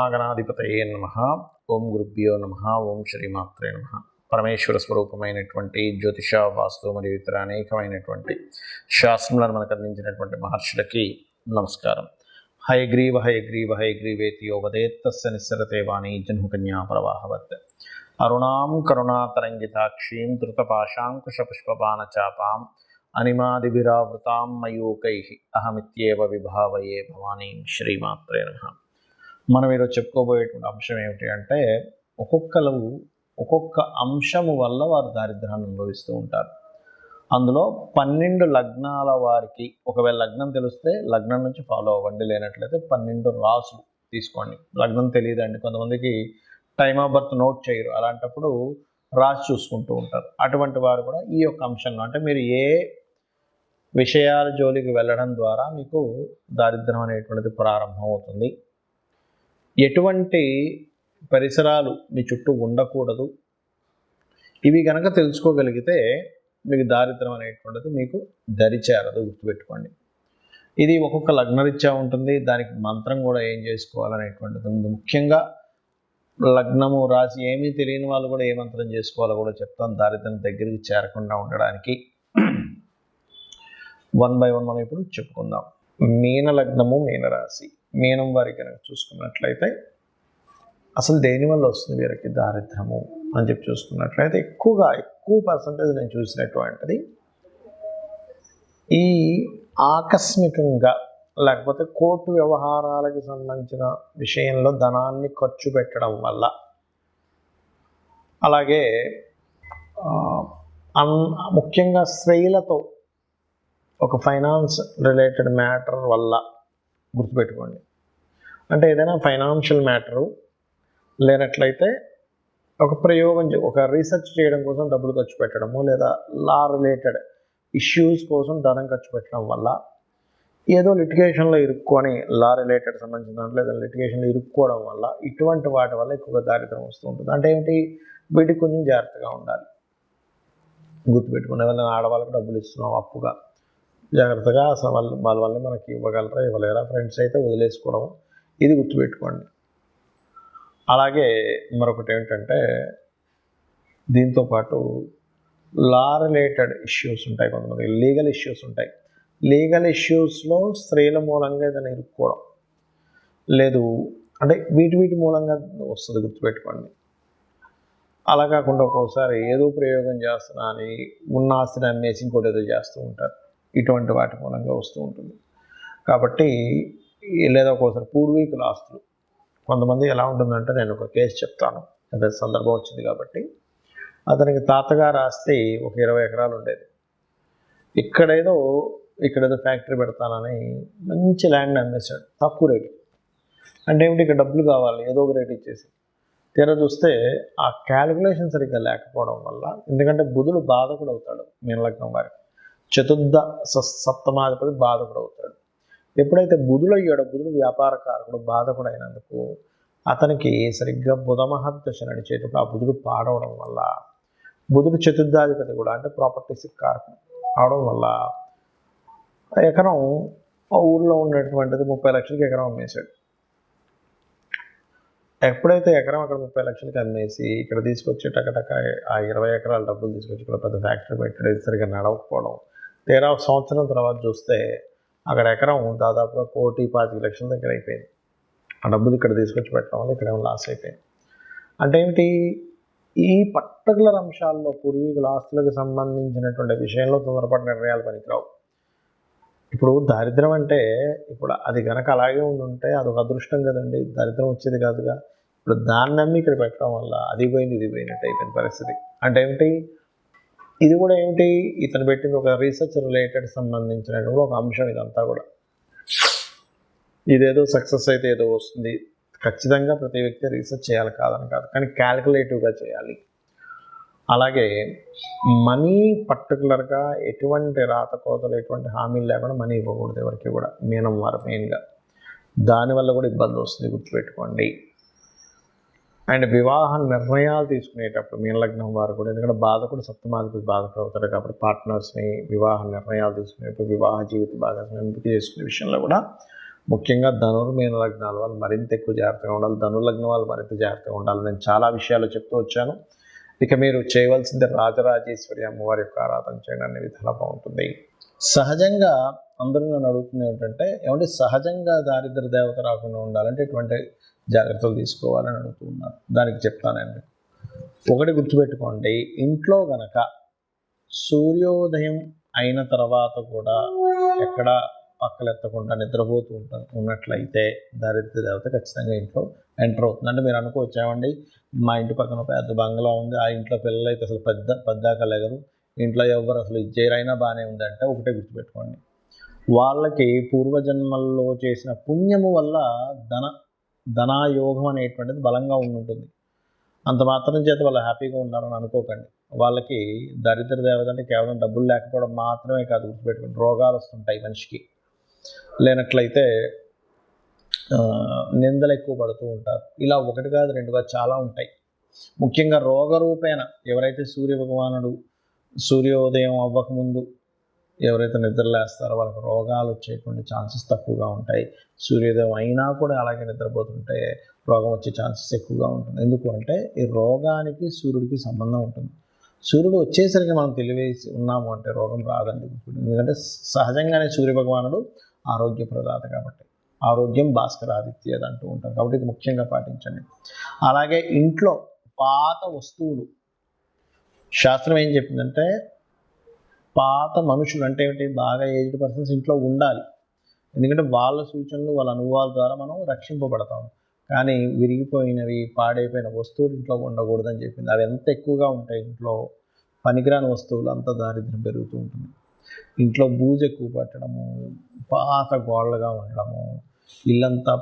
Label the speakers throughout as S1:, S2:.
S1: మహాగణాధిపతయే నమః. ఓం గురుభ్యో నమః. ఓం శ్రీమాత్రే నమః. పరమేశ్వర స్వరూపమైనటువంటి జ్యోతిష, వాస్తు మరియు ఇతర అనేకమైనటువంటి శాస్త్రములను మనకు అందించినటువంటి మహర్షులకి నమస్కారం. హయగ్రీవ హయగ్రీవ హయగ్రీవేతి యోగదేత్తస్య నిస్సరతే వాణి జన్మకన్యా ప్రవాహవత్. అరుణాం కరుణాతరంగితాక్షీం ధృతపాశాంకుశపుష్పబాణచాపాం అనిమాదిభిరావృతాం మయూకైః అహమిత్యేవ విభావయే భవానీం. శ్రీమాత్రే నమః. మనం ఈరోజు చెప్పుకోబోయేటువంటి అంశం ఏమిటి అంటే, ఒక్కొక్క అంశము వల్ల వారు దారిద్ర్యాన్ని అనుభవిస్తూ ఉంటారు. అందులో 12 లగ్నాల వారికి, ఒకవేళ లగ్నం తెలిస్తే లగ్నం నుంచి ఫాలో అవ్వండి, లేనట్లయితే 12 రాసులు తీసుకోండి. లగ్నం తెలియదండి, కొంతమందికి టైమ్ ఆఫ్ బర్త్ నోట్ చేయరు, అలాంటప్పుడు రాసి చూసుకుంటూ ఉంటారు. అటువంటి వారు కూడా ఈ యొక్క అంశంలో, అంటే మీరు ఏ విషయాల జోలికి వెళ్ళడం ద్వారా మీకు దారిద్ర్యం అనేటువంటిది ప్రారంభం అవుతుంది, ఎటువంటి పరిసరాలు మీ చుట్టూ ఉండకూడదు, ఇవి కనుక తెలుసుకోగలిగితే మీకు దారిద్ర్యం అనేటువంటిది మీకు దరిచేరదు. గుర్తుపెట్టుకోండి. ఇది ఒక్కొక్క లగ్నరీత్యా ఉంటుంది, దానికి మంత్రం కూడా ఏం చేసుకోవాలనేటువంటిది ఉంది. ముఖ్యంగా లగ్నము రాసి ఏమీ తెలియని వాళ్ళు కూడా ఏ మంత్రం చేసుకోవాలో కూడా చెప్తాను, దారిద్ర్యం దగ్గరికి చేరకుండా ఉండడానికి. 1 by 1 మనం ఇప్పుడు చెప్పుకుందాం. మీన లగ్నము, మీనరాశి. మీనం వారికి కనుక చూసుకున్నట్లయితే అసలు దేనివల్ల వస్తుంది వీరికి దారిద్ర్యము అని చెప్పి చూసుకున్నట్లయితే ఎక్కువ పర్సంటేజ్ నేను చూసినటువంటిది ఈ ఆకస్మికంగా, లేకపోతే కోర్టు వ్యవహారాలకు సంబంధించిన విషయంలో ధనాన్ని ఖర్చు పెట్టడం వల్ల, అలాగే ముఖ్యంగా స్త్రీలతో ఒక ఫైనాన్స్ రిలేటెడ్ మ్యాటర్ వల్ల. గుర్తుపెట్టుకోండి, అంటే ఏదైనా ఫైనాన్షియల్ మ్యాటరు, లేనట్లయితే ఒక ప్రయోగం, ఒక రీసెర్చ్ చేయడం కోసం డబ్బులు ఖర్చు పెట్టడము, లేదా లా రిలేటెడ్ ఇష్యూస్ కోసం ధనం ఖర్చు పెట్టడం వల్ల, ఏదో లిటిగేషన్లో ఇరుక్కొని, లా రిలేటెడ్ సంబంధించిన దాంట్లో ఏదైనా లిటిగేషన్లో ఇరుక్కోవడం వల్ల, ఇటువంటి వాటి వల్ల ఎక్కువగా దారిద్ర్యం వస్తూ ఉంటుంది. అంటే ఏమిటి, వీటికి కొంచెం జాగ్రత్తగా ఉండాలి. గుర్తుపెట్టుకునే వాళ్ళని, ఆడవాళ్ళకి డబ్బులు ఇస్తున్నాం అప్పుగా, జాగ్రత్తగా అసలు వాళ్ళ వల్ల మనకి ఇవ్వగలరా ఇవ్వలేరా, ఫ్రెండ్స్ అయితే వదిలేసుకోవడం, ఇది గుర్తుపెట్టుకోండి. అలాగే మరొకటి ఏమిటంటే, దీంతోపాటు లా రిలేటెడ్ ఇష్యూస్ ఉంటాయి, కొంతమంది లీగల్ ఇష్యూస్ ఉంటాయి. లీగల్ ఇష్యూస్లో స్త్రీల మూలంగా ఏదైనా ఇరుక్కోవడం లేదు, అంటే వీటి మూలంగా వస్తుంది. గుర్తుపెట్టుకోండి. అలా కాకుండా ఒక్కోసారి ఏదో ప్రయోగం చేస్తున్నా అని ఉన్న ఆస్తిని అమ్మేసి ఇంకోటి ఏదో చేస్తూ ఉంటారు. ఇటువంటి వాటి మూలంగా వస్తూ ఉంటుంది. కాబట్టి లేదా ఒక్కోసారి పూర్వీకుల ఆస్తులు, కొంతమంది ఎలా ఉంటుందంటే, నేను ఒక కేసు చెప్తాను, అదే సందర్భం వచ్చింది కాబట్టి. అతనికి తాతగారు ఆస్తి ఒక 20 ఎకరాలు ఉండేది. ఇక్కడేదో ఫ్యాక్టరీ పెడతానని మంచి ల్యాండ్ అమ్మేశాడు తక్కువ రేటు. అంటే ఏమిటి, ఇక్కడ డబ్బులు కావాలి, ఏదో ఒక రేటు ఇచ్చేసి. తీరా చూస్తే ఆ క్యాలిక్యులేషన్ సరిగ్గా లేకపోవడం వల్ల, ఎందుకంటే బుధుడు బాధకుడు అవుతాడు మీనలగ్నం వారికి, చతుర్థ సప్తమాధిపతి బాధకుడు అవుతాడు. ఎప్పుడైతే బుధుడు అయ్యాడో, బుధుడు వ్యాపారకారకుడు, బాధకుడు అయినందుకు అతనికి సరిగ్గా బుధ మహర్దశ నడిచేటప్పుడు ఆ బుధుడు పాడవడం వల్ల, బుధుడు చతుర్థాధిపతి కూడా, అంటే ప్రాపర్టీస్ కారకుడు అవడం వల్ల, ఎకరం ఆ ఊళ్ళో ఉన్నటువంటిది 30 లక్షలకి ఎకరం అమ్మేశాడు. ఎప్పుడైతే ఎకరం అక్కడ 30 లక్షలకి అమ్మేసి ఇక్కడ తీసుకొచ్చి టకటక ఆ 20 ఎకరాల డబ్బులు తీసుకొచ్చి ఇక్కడ పెద్ద ఫ్యాక్టరీ పెట్టాడు, సరిగ్గా నడవకపోవడం. తీరా సంవత్సరం తర్వాత చూస్తే అక్కడ ఎకరం దాదాపుగా 1,25,00,000 దగ్గర అయిపోయింది. ఆ డబ్బులు ఇక్కడ తీసుకొచ్చి పెట్టడం వల్ల ఇక్కడ లాస్ అయిపోయింది. అంటే ఏమిటి, ఈ పర్టికులర్ అంశాల్లో పూర్వీకుల ఆస్తులకు సంబంధించినటువంటి విషయంలో తొందరపాటు నిర్ణయాలు పనికిరావు. ఇప్పుడు దారిద్ర్యం అంటే, ఇప్పుడు అది కనుక అలాగే ఉంటే అదొక అదృష్టం కదండి, దారిద్ర్యం వచ్చేది కాదుగా. ఇప్పుడు దాన్ని నమ్మి ఇక్కడ పెట్టడం వల్ల అది పోయింది ఇది పోయినట్టు అయిపోయింది పరిస్థితి. అంటే ఏమిటి, ఇది కూడా ఏమిటి, ఇతను పెట్టింది ఒక రీసెర్చ్ రిలేటెడ్ సంబంధించినటువంటి ఒక అంశం. ఇదంతా కూడా ఇదేదో సక్సెస్ అయితే ఏదో వస్తుంది, ఖచ్చితంగా ప్రతి వ్యక్తి రీసెర్చ్ చేయాలి కాదని కాదు, కానీ క్యాల్కులేటివ్గా చేయాలి. అలాగే మనీ పర్టికులర్గా ఎటువంటి రాతకోతలు, ఎటువంటి హామీలు లేకుండా మనీ ఇవ్వకూడదు ఎవరికి కూడా, మీనం వారు మెయిన్గా. దానివల్ల కూడా ఇబ్బంది వస్తుంది, గుర్తుపెట్టుకోండి. అండ్ వివాహ నిర్ణయాలు తీసుకునేటప్పుడు మీనలగ్నం వారు కూడా, ఎందుకంటే బాధకుడు సప్తమాధిపతి బాధకుడు అవుతాడు కాబట్టి, పార్ట్నర్స్ని వివాహ నిర్ణయాలు తీసుకునేటప్పుడు, వివాహ జీవిత భాగస్వామిని ఎంపిక చేసుకునే విషయంలో కూడా ముఖ్యంగా ధనుర్మీన లగ్నాల వాళ్ళు మరింత ఎక్కువ జాగ్రత్తగా ఉండాలి, ధనుర్లగ్నం వాళ్ళు మరింత జాగ్రత్తగా ఉండాలి. నేను చాలా విషయాలు చెప్తూ వచ్చాను. ఇక మీరు చేయవలసింది రాజరాజేశ్వరి అమ్మవారి యొక్క ఆరాధన చేయడం అనే విధాలా బాగుంటుంది. సహజంగా అందరూ నన్ను అడుగుతుంది ఏమంటే సహజంగా దారిద్ర దేవత రాకుండా ఉండాలంటే ఎటువంటి జాగ్రత్తలు తీసుకోవాలని అడుగుతున్నారు. దానికి చెప్తానండి. ఒకటి గుర్తుపెట్టుకోండి, ఇంట్లో గనక సూర్యోదయం అయిన తర్వాత కూడా ఎక్కడ పక్కలెత్తకుండా నిద్రపోతూ ఉన్నట్లయితే దారిద్ర దేవత ఖచ్చితంగా ఇంట్లో ఎంటర్ అవుతుంది. అంటే మీరు అనుకోవచ్చు, ఏమండి మా ఇంటి పక్కన పెద్ద బంగ్లా ఉంది, ఆ ఇంట్లో పిల్లలు అయితే అసలు పెద్దాక లేగరు, ఇంట్లో ఎవరు అసలు ఇచ్చేరైనా బాగానే ఉంది అంటే ఒకటే గుర్తుపెట్టుకోండి, వాళ్ళకి పూర్వజన్మల్లో చేసిన పుణ్యము వల్ల ధనాయోగం అనేటువంటిది బలంగా ఉంటుంది. అంత మాత్రం చేత వాళ్ళు హ్యాపీగా ఉన్నారని అనుకోకండి. వాళ్ళకి దరిద్ర దేవత అంటే కేవలం డబ్బులు లేకపోవడం మాత్రమే కాదు, గుర్తుపెట్టుకోండి, రోగాలు వస్తుంటాయి మనిషికి. లేనట్లయితే నిందలు ఎక్కువ పడుతూ ఉంటారు. ఇలా ఒకటి కాదు రెండు కాదు చాలా ఉంటాయి. ముఖ్యంగా రోగరూపేణ ఎవరైతే సూర్య భగవానుడు సూర్యోదయం అవ్వకముందు ఎవరైతే నిద్రలేస్తారో వాళ్ళకి రోగాలు వచ్చేటువంటి ఛాన్సెస్ తక్కువగా ఉంటాయి. సూర్యోదయం అయినా కూడా అలాగే నిద్రపోతుంటే రోగం వచ్చే ఛాన్సెస్ ఎక్కువగా ఉంటుంది. ఎందుకు అంటే ఈ రోగానికి సూర్యుడికి సంబంధం ఉంటుంది. సూర్యుడు వచ్చేసరికి మనం తెలివేసి ఉన్నాము అంటే రోగం రాదండి. ఎందుకంటే సహజంగానే సూర్య భగవానుడు ఆరోగ్య ప్రదాత కాబట్టి, ఆరోగ్యం భాస్కరాదిత్యది అంటూ ఉంటారు కాబట్టి ఇది ముఖ్యంగా పాటించండి. అలాగే ఇంట్లో పాత వస్తువులు, శాస్త్రం ఏం చెప్పిందంటే పాత మనుషులు అంటే ఏమిటి, బాగా ఏజ్డ్ పర్సన్స్ ఇంట్లో ఉండాలి. ఎందుకంటే వాళ్ళ సూచనలు వాళ్ళ అనుభవాల ద్వారా మనం రక్షింపబడతాం. కానీ విరిగిపోయినవి పాడైపోయిన వస్తువులు ఇంట్లో ఉండకూడదని చెప్పింది. అవి ఎంత ఎక్కువగా ఉంటాయి ఇంట్లో, పనికిరాని వస్తువులు అంత దారిద్ర్యం పెరుగుతూ ఉంటుంది. ఇంట్లో బూజు ఎక్కువ పట్టడము, పాత గోళ్ళగా ఉండడము, ఇల్లంతా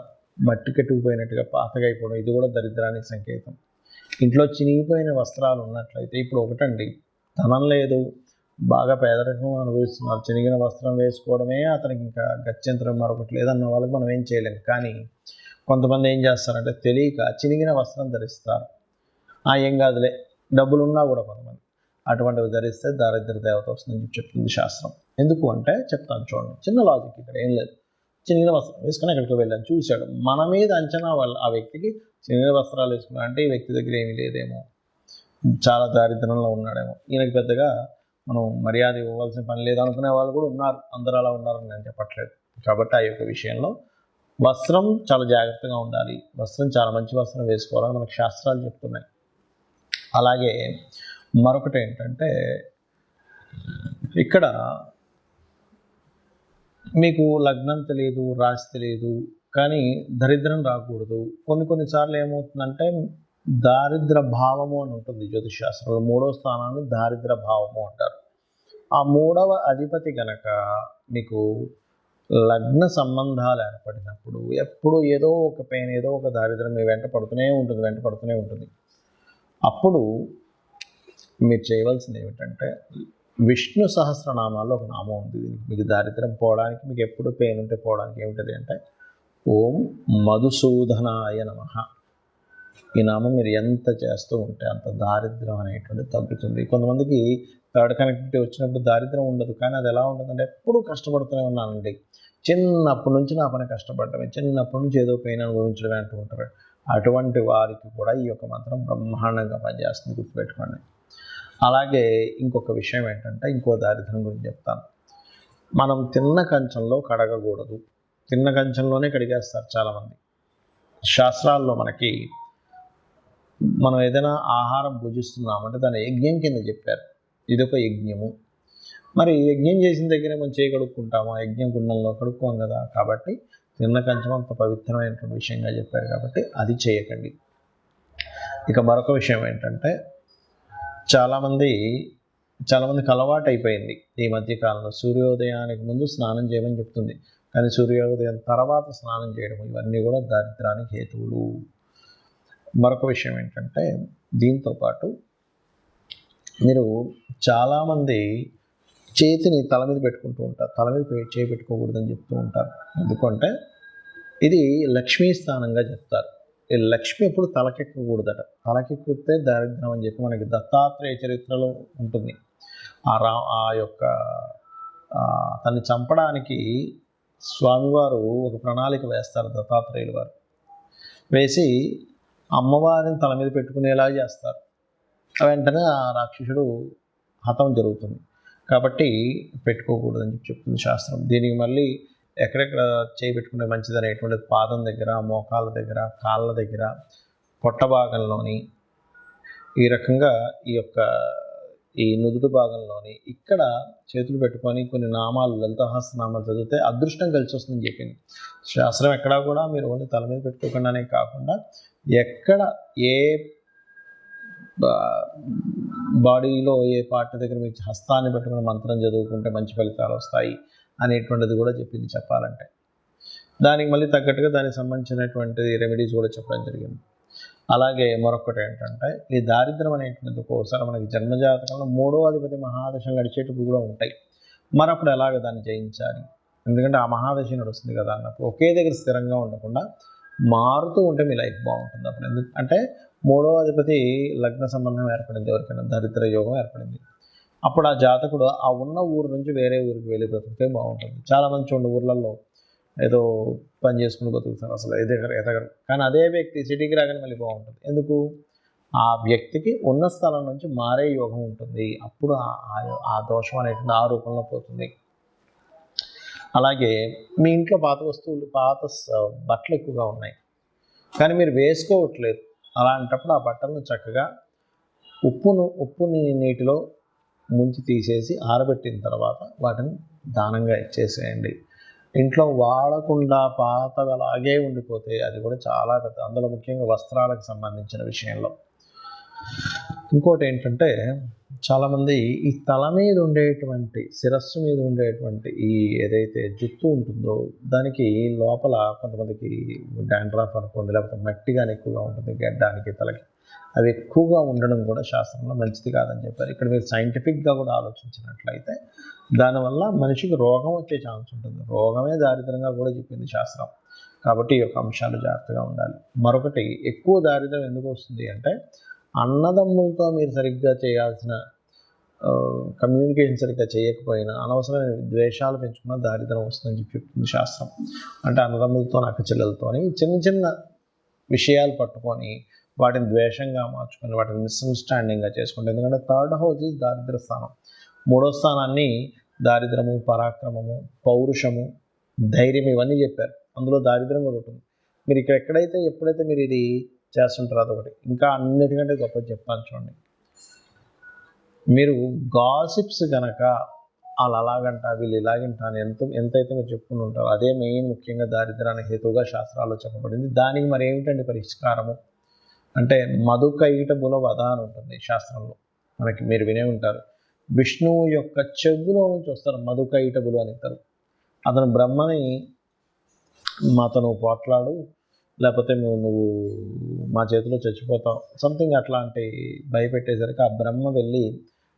S1: మట్టి కట్టుకుపోయినట్టుగా పాతగా అయిపోవడం, ఇది కూడా దరిద్రానికి సంకేతం. ఇంట్లో చినిగిపోయిన వస్త్రాలు ఉన్నట్లయితే, ఇప్పుడు ఒకటండి, ధనం లేదు, బాగా పేదరికం అనుభవిస్తున్నారు, చినిగిన వస్త్రం వేసుకోవడమే అతనికి ఇంకా గత్యంతరం మరొకటి లేదన్న వాళ్ళకి మనం ఏం చేయలేము. కానీ కొంతమంది ఏం చేస్తారంటే తెలియక చినిగిన వస్త్రం ధరిస్తారు. ఏం కాదులే, డబ్బులున్నా కూడా కొంతమంది అటువంటివి ధరిస్తే దారిద్ర దేవత వస్తుందని చెప్తుంది శాస్త్రం. ఎందుకు అంటే చెప్తాను చూడండి, చిన్న లాజిక్ ఇక్కడ ఏం లేదు. చినిగిన వస్త్రం వేసుకుని ఎక్కడికి వెళ్ళాను, చూశాడు, మన మీద అంచనా వల్ల ఆ వ్యక్తికి చినిగిన వస్త్రాలు వేసుకున్నా అంటే ఈ వ్యక్తి దగ్గర ఏమీ లేదేమో, చాలా దారిద్రంలో ఉన్నాడేమో, ఈయనకి పెద్దగా మనం మర్యాద ఇవ్వవలసిన పని లేదు అనుకునే వాళ్ళు కూడా ఉన్నారు. అందరూ అలా ఉన్నారని నేను చెప్పట్లేదు. కాబట్టి ఆ యొక్క విషయంలో వస్త్రం చాలా జాగ్రత్తగా ఉండాలి, వస్త్రం చాలా మంచి వస్త్రం వేసుకోవాలని మనకు శాస్త్రాలు చెప్తున్నాయి. అలాగే మరొకటి ఏంటంటే, ఇక్కడ మీకు లగ్నం తెలియదు, రాశి తెలియదు, కానీ దరిద్రం రాకూడదు. కొన్నిసార్లు ఏమవుతుందంటే దారిద్ర భావము అని ఉంటుంది జ్యోతిష్ శాస్త్రంలో. 3వ స్థానాన్ని దారిద్ర భావము అంటారు. ఆ 3వ అధిపతి కనుక మీకు లగ్న సంబంధాలు ఏర్పడినప్పుడు ఎప్పుడు ఏదో ఒక పెయిన్, ఏదో ఒక దారిద్రం మీ వెంట పడుతూనే ఉంటుంది. అప్పుడు మీరు చేయవలసింది ఏమిటంటే, విష్ణు సహస్రనామాల్లో ఒక నామం ఉంది మీకు దారిద్రం పోవడానికి, మీకు ఎప్పుడు పెయిన్ ఉంటే పోవడానికి ఏమిటది అంటే ఓం మధుసూదనాయ నమః. ఈ నామం మీరు ఎంత చేస్తూ ఉంటే అంత దారిద్రం అనేటువంటిది తగ్గుతుంది. కొంతమందికి థర్డ్ కనెక్టివిటీ వచ్చినప్పుడు దారిద్రం ఉండదు, కానీ అది ఎలా ఉంటుందంటే ఎప్పుడూ కష్టపడుతూనే ఉన్నానండి, చిన్నప్పటి నుంచి నా పని కష్టపడటమే, చిన్నప్పటి నుంచి ఏదో పెయిన్ అనుభవించడమే అంటూ ఉంటారు. అటువంటి వారికి కూడా ఈ యొక్క మంత్రం బ్రహ్మాండంగా పనిచేస్తుంది, గుర్తుపెట్టుకోండి. అలాగే ఇంకొక విషయం ఏంటంటే, ఇంకో దారిద్ర్యం గురించి చెప్తాను. మనం తిన్న కంచంలో కడగకూడదు. తిన్న కంచంలోనే కడిగేస్తారు చాలామంది. శాస్త్రాల్లో మనకి మనం ఏదైనా ఆహారం భుజిస్తున్నామంటే దాన్ని యజ్ఞం కింద చెప్పారు. ఇదొక యజ్ఞము. మరి యజ్ఞం చేసిన దగ్గరే మనం చేయగలుగుకుంటాము, ఆ యజ్ఞం గుండంలో కడుక్కోం కదా. కాబట్టి తిన్న కంచం అంత పవిత్రమైనటువంటి విషయంగా చెప్పారు కాబట్టి అది చేయకండి. ఇక మరొక విషయం ఏంటంటే, చాలామందికి అలవాటు అయిపోయింది ఈ మధ్యకాలంలో సూర్యోదయానికి ముందు స్నానం చేయమని చెప్తుంది, కానీ సూర్యోదయం తర్వాత స్నానం చేయడం, ఇవన్నీ కూడా దారిద్రానికి హేతువులు. మరొక విషయం ఏంటంటే, దీంతోపాటు మీరు చాలామంది చేతిని తల మీద పెట్టుకుంటూ ఉంటారు, తల మీద చేయి పెట్టుకోకూడదని చెప్తూ ఉంటారు. ఎందుకంటే ఇది లక్ష్మీ స్థానంగా చెప్తారు. ఈ లక్ష్మి ఎప్పుడు తలకెక్కకూడదట, తలకెక్కితే దారిద్రం అని చెప్పి మనకి దత్తాత్రేయ చరిత్రలో ఉంటుంది. ఆ యొక్క తన్ని చంపడానికి స్వామివారు ఒక ప్రణాళిక వేస్తారు, దత్తాత్రేయులు వారు వేసి అమ్మవారిని తల మీద పెట్టుకునేలా చేస్తారు. వెంటనే ఆ రాక్షసుడు హతం జరుగుతుంది. కాబట్టి పెట్టుకోకూడదని చెప్తుంది శాస్త్రం. దీనికి మళ్ళీ ఎక్కడెక్కడ చేయబెట్టుకుంటే మంచిది అనేటువంటిది పాదం దగ్గర, మోకాళ్ళ దగ్గర, కాళ్ళ దగ్గర, పొట్ట భాగంలోని, ఈ రకంగా ఈ నుదుటి భాగంలోని ఇక్కడ చేతులు పెట్టుకొని కొన్ని నామాలు, లలితాసహస్రనామాలు చదివితే అదృష్టం కలిసి వస్తుందని చెప్పింది శాస్త్రం. ఎక్కడా కూడా మీరు ఓన్లీ తల మీద పెట్టుకోకుండానే కాకుండా ఎక్కడ ఏ బాడీలో ఏ పార్ట్ దగ్గర మీకు హస్తాన్ని పెట్టుకుని మంత్రం చదువుకుంటే మంచి ఫలితాలు వస్తాయి అనేటువంటిది కూడా చెప్పింది చెప్పాలంటే. దానికి మళ్ళీ తగ్గట్టుగా దానికి సంబంధించినటువంటి రెమెడీస్ కూడా చెప్పడం జరిగింది. అలాగే మరొకటి ఏంటంటే, ఈ దారిద్ర్యం అనేటువంటిది ఒక్కోసారి మనకి జన్మజాతకంలో 3వ అధిపతి మహాదశ నడిచేటప్పుడు కూడా ఉంటాయి. మరప్పుడు ఎలాగ దాన్ని జయించాలి? ఎందుకంటే ఆ మహాదశ నడుస్తుంది కదా అన్నప్పుడు ఒకే దగ్గర స్థిరంగా ఉండకుండా మారుతూ ఉంటే మీ లైఫ్ బాగుంటుంది. అప్పుడు ఎందుకంటే 3వ అధిపతి లగ్న సంబంధం ఏర్పడింది, ఎవరికైనా దరిద్ర యోగం ఏర్పడింది. అప్పుడు ఆ జాతకుడు ఆ ఉన్న ఊరు నుంచి వేరే ఊరికి వెళ్ళి బ్రతికితే బాగుంటుంది. చాలామంది చూడండి ఊర్లలో ఏదో పని చేసుకుని బతుకుతారు, అసలు ఎదగరు. కానీ అదే వ్యక్తి సిటీకి రాగానే మళ్ళీ బాగుంటుంది. ఎందుకు? ఆ వ్యక్తికి ఉన్న స్థలం నుంచి మారే యోగం ఉంటుంది. అప్పుడు ఆ దోషం అనేటువంటి ఆ రూపంలో పోతుంది. అలాగే మీ ఇంట్లో పాత వస్తువులు, పాత బట్టలు ఎక్కువగా ఉన్నాయి కానీ మీరు వేసుకోవట్లేదు. అలాంటప్పుడు ఆ బట్టలను చక్కగా ఉప్పుని నీటిలో ముంచి తీసేసి ఆరబెట్టిన తర్వాత వాటిని దానంగా ఇచ్చేసేయండి. ఇంట్లో వాడకుండా పాతగా అలాగే ఉండిపోతే అది కూడా చాలా పెద్ద, అందులో ముఖ్యంగా వస్త్రాలకు సంబంధించిన విషయంలో. ఇంకోటి ఏంటంటే, చాలామంది ఈ తల మీద ఉండేటువంటి, శిరస్సు మీద ఉండేటువంటి ఈ ఏదైతే జుట్టు ఉంటుందో దానికి లోపల కొంతమందికి డాండ్రఫ్ అనుకోండి, లేకపోతే మట్టి కానీ ఎక్కువగా ఉంటుంది గడ్డానికి, తలకి. అవి ఎక్కువగా ఉండడం కూడా శాస్త్రంలో మంచిది కాదని చెప్పారు. ఇక్కడ మీరు సైంటిఫిక్గా కూడా ఆలోచించినట్లయితే దానివల్ల మనిషికి రోగం వచ్చే ఛాన్స్ ఉంటుంది. రోగమే దారిద్రంగా కూడా చెప్పింది శాస్త్రం. కాబట్టి ఈ యొక్క అంశాలు జాగ్రత్తగా ఉండాలి. మరొకటి, ఎక్కువ దారిద్రం ఎందుకు వస్తుంది అంటే, అన్నదమ్ములతో మీరు సరిగ్గా చేయాల్సిన కమ్యూనికేషన్ సరిగ్గా చేయకపోయినా అనవసరమైన ద్వేషాలు పెంచుకున్న దారిద్రం వస్తుందని చెప్తుంది శాస్త్రం. అంటే అన్నదమ్ములతో, అక్క చెల్లెలతో చిన్న చిన్న విషయాలు పట్టుకొని వాటిని ద్వేషంగా మార్చుకొని వాటిని మిస్అండర్స్టాండింగ్గా చేసుకుంటే, ఎందుకంటే 3rd హౌస్ ఈజ్ దారిద్ర స్థానం. 3వ స్థానాన్ని దారిద్రము, పరాక్రమము, పౌరుషము, ధైర్యం ఇవన్నీ చెప్పారు. అందులో దారిద్రం కూడా ఉంటుంది. మీరు ఇక్కడ ఎప్పుడైతే మీరు ఇది చేస్తుంటారు అదొకటి. ఇంకా అన్నిటికంటే గొప్పది చెప్తాను చూడండి. మీరు గాసిప్స్ కనుక వాళ్ళు అలాగంట వీళ్ళు ఇలాగంట అని ఎంతైతే మీరు చెప్పుకుని ఉంటారో అదే మెయిన్ ముఖ్యంగా దారిద్రానికి హేతువుగా శాస్త్రాల్లో చెప్పబడింది. దానికి మరి ఏమిటండి పరిష్కారము అంటే, మధుకైటబుల వధ అని ఉంటుంది శాస్త్రంలో. మనకి మీరు వినే ఉంటారు, విష్ణువు యొక్క చెవులో నుంచి వస్తారు మధుకైటబులు అని ఇస్తారు. అతను బ్రహ్మని మాతో నువ్వు పోట్లాడు, లేకపోతే నువ్వు మా చేతిలో చచ్చిపోతావు, సంథింగ్ అట్లాంటి భయపెట్టేసరికి ఆ బ్రహ్మ వెళ్ళి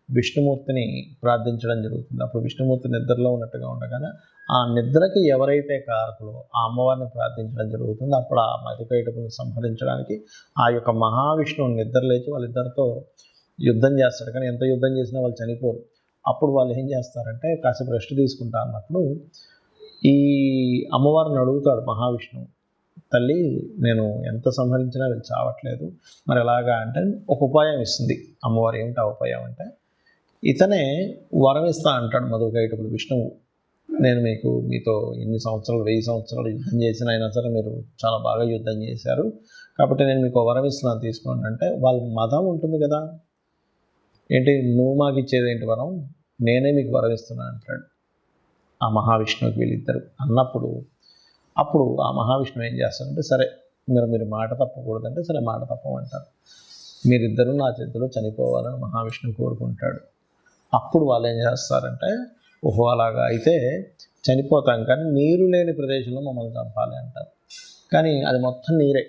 S1: విష్ణుమూర్తిని ప్రార్థించడం జరుగుతుంది. అప్పుడు విష్ణుమూర్తి నిద్రలో ఉన్నట్టుగా ఉండగానే ఆ నిద్రకి ఎవరైతే కారకులో ఆ అమ్మవారిని ప్రార్థించడం జరుగుతుంది. అప్పుడు ఆ మధుకైటపుని సంహరించడానికి ఆ యొక్క మహావిష్ణువు నిద్ర లేచి వాళ్ళిద్దరితో యుద్ధం చేస్తాడు. కానీ ఎంత యుద్ధం చేసినా వాళ్ళు చనిపోరు. అప్పుడు వాళ్ళు ఏం చేస్తారంటే, కాసేపు రెస్ట్ తీసుకుంటా అన్నప్పుడు ఈ అమ్మవారిని అడుగుతాడు మహావిష్ణువు, తల్లి నేను ఎంత సంహరించినా వీళ్ళు చావట్లేదు, మరి ఎలాగా అంటే ఒక ఉపాయం ఇస్తుంది అమ్మవారు. ఏమిటి ఆ ఉపాయం అంటే, ఇతనే వరం ఇస్తా అంటాడు మధుకైటపుడు విష్ణువు. నేను మీతో ఎన్ని సంవత్సరాలు 1000 సంవత్సరాలు యుద్ధం చేసిన అయినా సరే మీరు చాలా బాగా యుద్ధం చేశారు, కాబట్టి నేను మీకు వరం ఇస్తున్నాను తీసుకోండి అంటే, వాళ్ళ మదం ఉంటుంది కదా, ఏంటి నువ్వు మాకు ఇచ్చేది ఏంటి వరం, నేనే మీకు వరం ఇస్తున్నాను అంటాడు ఆ మహావిష్ణువుకి వీళ్ళిద్దరు అన్నప్పుడు. అప్పుడు ఆ మహావిష్ణువు ఏం చేస్తారంటే, సరే మీరు మాట తప్పకూడదంటే సరే మాట తప్పమంటారు. మీరిద్దరూ నా చేతిలో చనిపోవాలని మహావిష్ణువు కోరుకుంటాడు. అప్పుడు వాళ్ళు ఏం చేస్తారంటే, ఓహో అలాగా అయితే చనిపోతాం కానీ నీరు లేని ప్రదేశంలో మమ్మల్ని చంపాలి అంటారు. కానీ అది మొత్తం నీరే.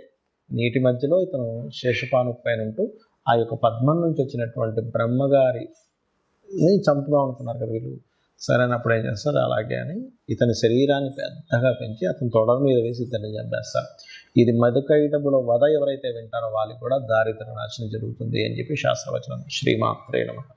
S1: నీటి మధ్యలో ఇతను శేషపాను పైన ఉంటూ ఆ యొక్క పద్మం నుంచి వచ్చినటువంటి బ్రహ్మగారిని చంపుదాం అనుకున్నారు కదా వీళ్ళు. సరైనప్పుడు ఏం చేస్తారు, అలాగే అని ఇతని శరీరాన్ని పెద్దగా పెంచి అతని తొడ మీద వేసి ఇతన్ని చంపేస్తారు. ఇది మధుకైటబుల వధ ఎవరైతే వింటారో వాళ్ళకి కూడా దారిద్ర నాశనం జరుగుతుంది అని చెప్పి శాస్త్రవచనం. శ్రీమాత్రే నమః.